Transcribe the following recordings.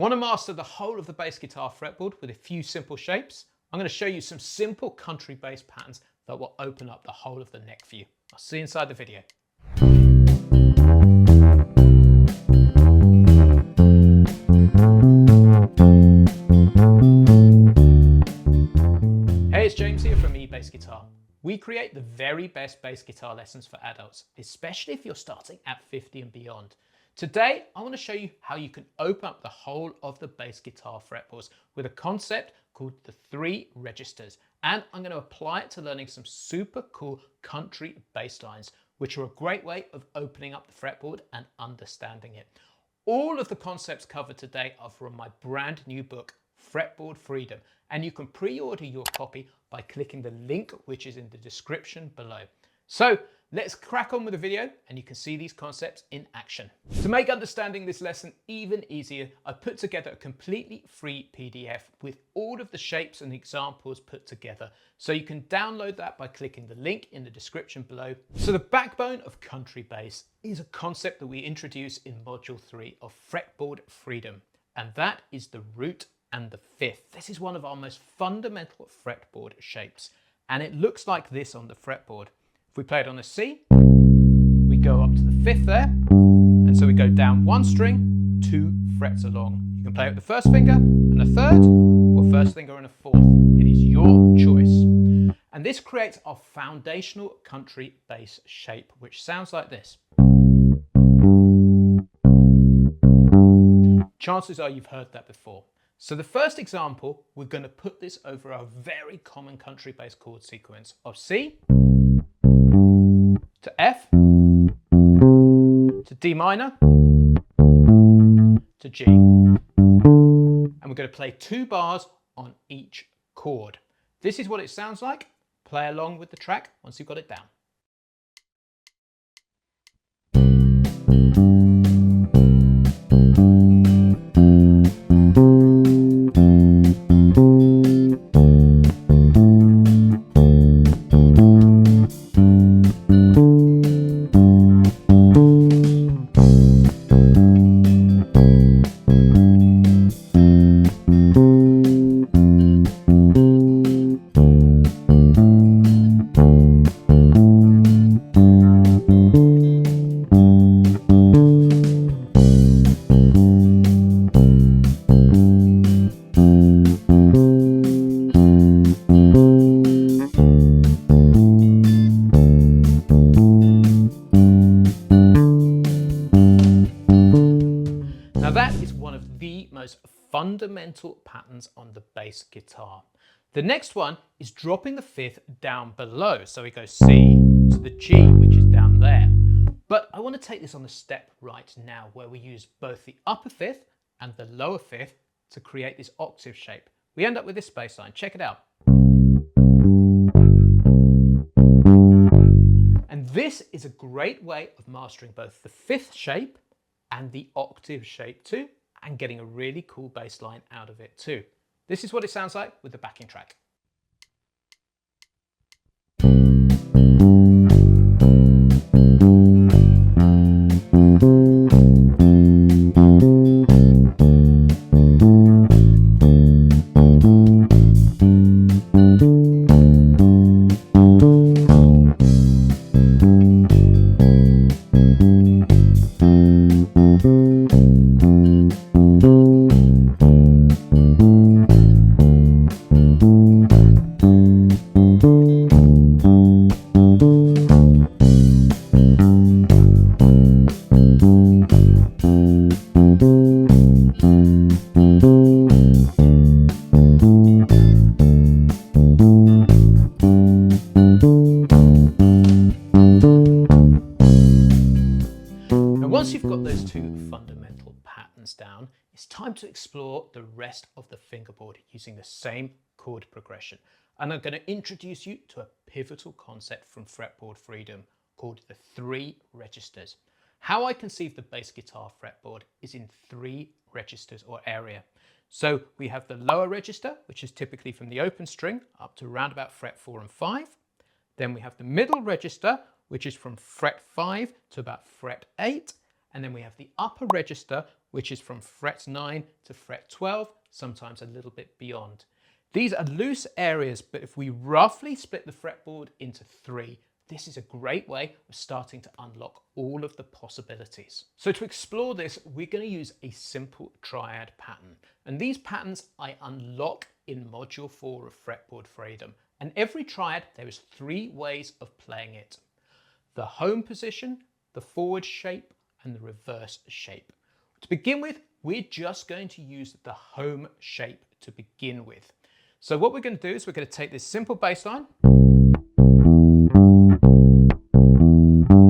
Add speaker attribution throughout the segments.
Speaker 1: Want to master the whole of the bass guitar fretboard with a few simple shapes? I'm going to show you some simple country bass patterns that will open up the whole of the neck for you. I'll see you inside the video. Hey, it's James here from eBass Guitar. We create the very best bass guitar lessons for adults, especially if you're starting at 50 and beyond. Today, I want to show you how you can open up the whole of the bass guitar fretboards with a concept called the 3 registers. And I'm going to apply it to learning some super cool country bass lines, which are a great way of opening up the fretboard and understanding it. All of the concepts covered today are from my brand new book, Fretboard Freedom, and you can pre-order your copy by clicking the link which is in the description below. So let's crack on with the video and you can see these concepts in action. To make understanding this lesson even easier, I put together a completely free PDF with all of the shapes and examples put together. So you can download that by clicking the link in the description below. So the backbone of country bass is a concept that we introduce in module 3 of Fretboard Freedom, and that is the root and the fifth. This is one of our most fundamental fretboard shapes, and it looks like this on the fretboard. If we play it on a C, we go up to the 5th there, and so we go down 1 string, 2 frets along. You can play it with the 1st finger and a 3rd, or 1st finger and a 4th. It is your choice. And this creates our foundational country bass shape, which sounds like this. Chances are you've heard that before. So the first example, we're going to put this over our very common country bass chord sequence of C to F to D minor to G. And we're going to play 2 bars on each chord. This is what it sounds like. Play along with the track once you've got it down. Now that is one of the most fundamental patterns on the bass guitar. The next one is dropping the 5th down below. So we go C to the G, which is down there. But I want to take this on a step right now where we use both the upper 5th and the lower 5th to create this octave shape. We end up with this bass line. Check it out. And this is a great way of mastering both the 5th shape and the octave shape too, and getting a really cool bass line out of it too. This is what it sounds like with the backing track. Once you've got those 2 fundamental patterns down, it's time to explore the rest of the fingerboard using the same chord progression. And I'm going to introduce you to a pivotal concept from Fretboard Freedom called the 3 registers. How I conceive the bass guitar fretboard is in 3 registers or area. So we have the lower register, which is typically from the open string up to around about fret 4 and 5. Then we have the middle register, which is from fret 5 to about fret 8. And then we have the upper register, which is from fret 9 to fret 12, sometimes a little bit beyond. These are loose areas, but if we roughly split the fretboard into 3, this is a great way of starting to unlock all of the possibilities. So to explore this, we're going to use a simple triad pattern. And these patterns I unlock in module 4 of Fretboard Freedom. And every triad, there is 3 ways of playing it: the home position, the forward shape, and the reverse shape. To begin with, we're just going to use the home shape to begin with. So what we're going to do is we're going to take this simple bass line,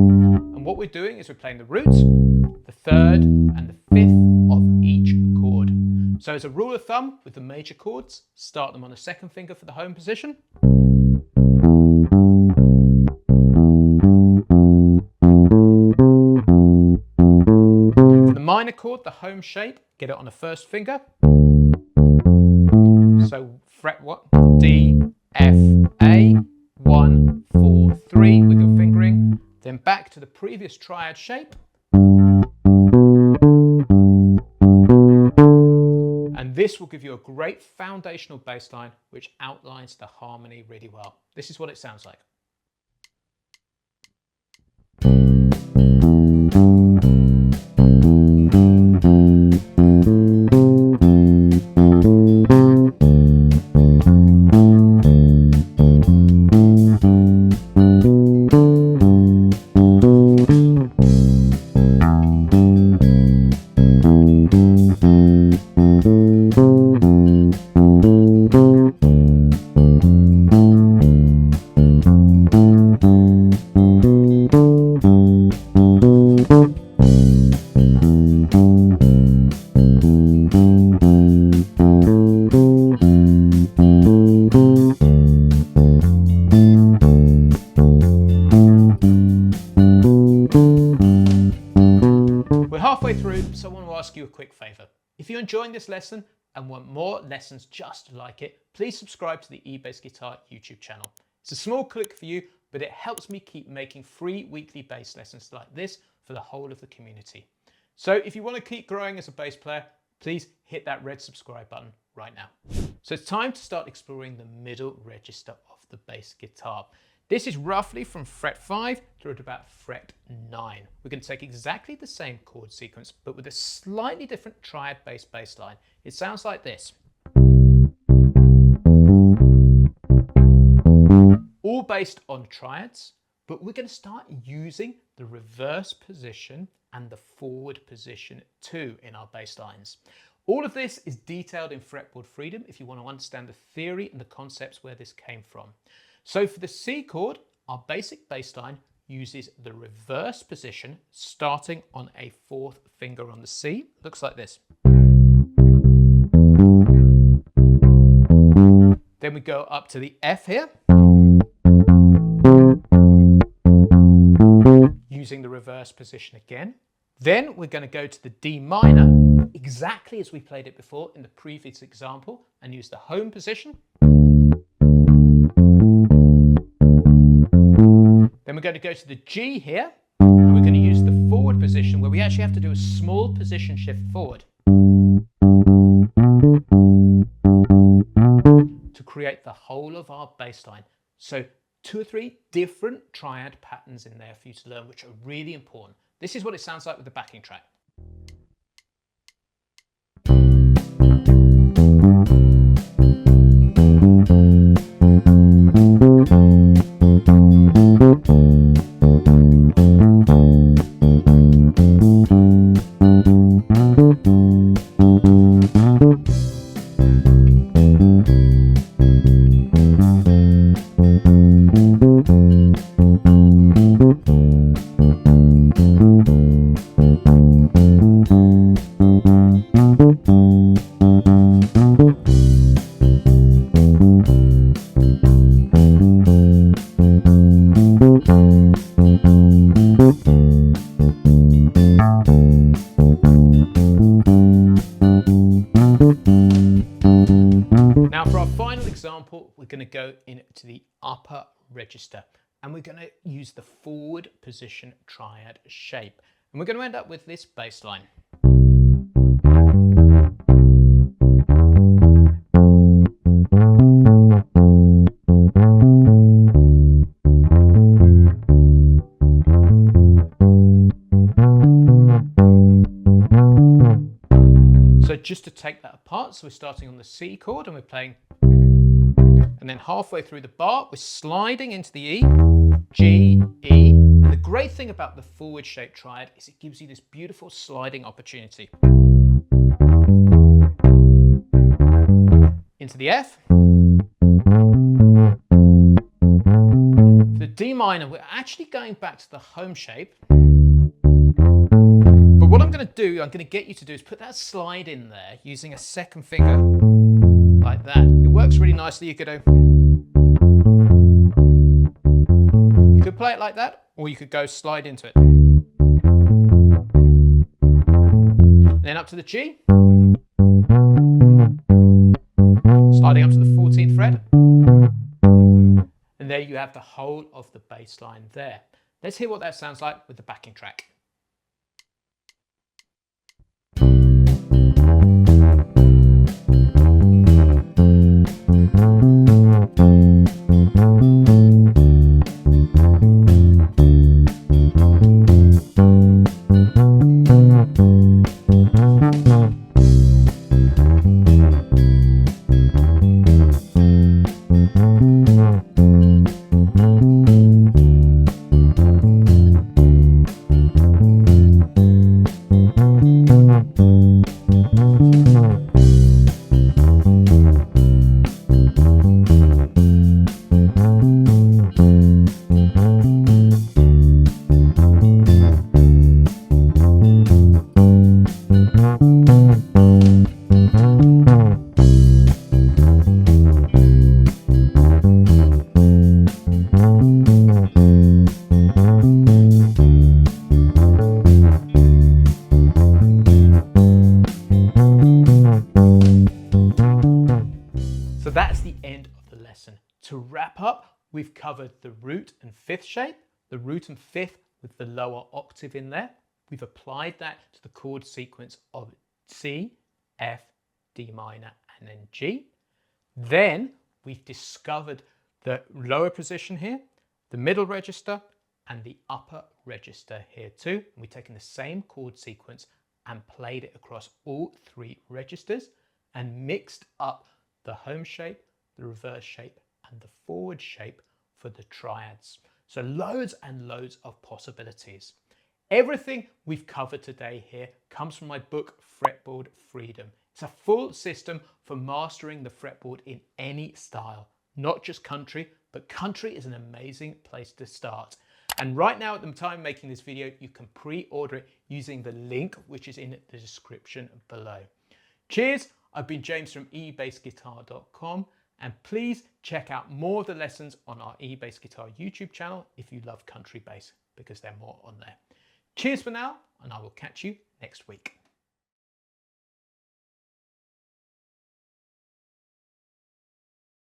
Speaker 1: and what we're doing is we're playing the root, the third, and the fifth of each chord. So as a rule of thumb with the major chords, start them on the second finger for the home position. For the minor chord, the home shape, get it on the first finger. So fret what? D, F, A, 1, 4, 3 with your fingering. Then back to the previous triad shape. And this will give you a great foundational bass line which outlines the harmony really well. This is what it sounds like. Halfway through, so I want to ask you a quick favour. If you're enjoying this lesson and want more lessons just like it, please subscribe to the eBass Guitar YouTube channel. It's a small click for you, but it helps me keep making free weekly bass lessons like this for the whole of the community. So if you want to keep growing as a bass player, please hit that red subscribe button right now. So it's time to start exploring the middle register of the bass guitar. This is roughly from fret 5 to about fret 9. We're going to take exactly the same chord sequence, but with a slightly different triad bass line. It sounds like this. All based on triads, but we're going to start using the reverse position and the forward position too in our bass lines. All of this is detailed in Fretboard Freedom if you want to understand the theory and the concepts where this came from. So for the C chord, our basic bass line uses the reverse position starting on a 4th finger on the C. Looks like this. Then we go up to the F here, using the reverse position again. Then we're going to go to the D minor, exactly as we played it before in the previous example, and use the home position. Then we're going to go to the G here, and we're going to use the forward position where we actually have to do a small position shift forward to create the whole of our bass line. So 2 or 3 different triad patterns in there for you to learn, which are really important. This is what it sounds like with the backing track. Now for our final example, we're going to go into the upper register and we're going to use the forward position triad shape. And we're going to end up with this bass line. just to take that apart, so we're starting on the C chord and we're playing, and then halfway through the bar, we're sliding into the E, G, E. And the great thing about the forward shape triad is it gives you this beautiful sliding opportunity. Into the F. For the D minor, we're actually going back to the home shape. But what I'm going to do, I'm going to get you to do is put that slide in there using a second finger like that. It works really nicely. You could play it like that, or you could go slide into it. Then up to the G. Sliding up to the 14th fret. And there you have the whole of the bass line there. Let's hear what that sounds like with the backing track. So that's the end of the lesson. To wrap up, we've covered the root and fifth shape, the root and fifth with the lower octave in there. We've applied that to the chord sequence of C, F, D minor, and then G. Then we've discovered the lower position here, the middle register, and the upper register here too. And we've taken the same chord sequence and played it across all three registers and mixed up the home shape, the reverse shape, and the forward shape for the triads. So loads and loads of possibilities. Everything we've covered today here comes from my book, Fretboard Freedom. It's a full system for mastering the fretboard in any style, not just country, but country is an amazing place to start. And right now, at the time of making this video, you can pre-order it using the link which is in the description below. Cheers! I've been James from ebassguitar.com, and please check out more of the lessons on our eBass Guitar YouTube channel if you love country bass, because there are more on there. Cheers for now, and I will catch you next week.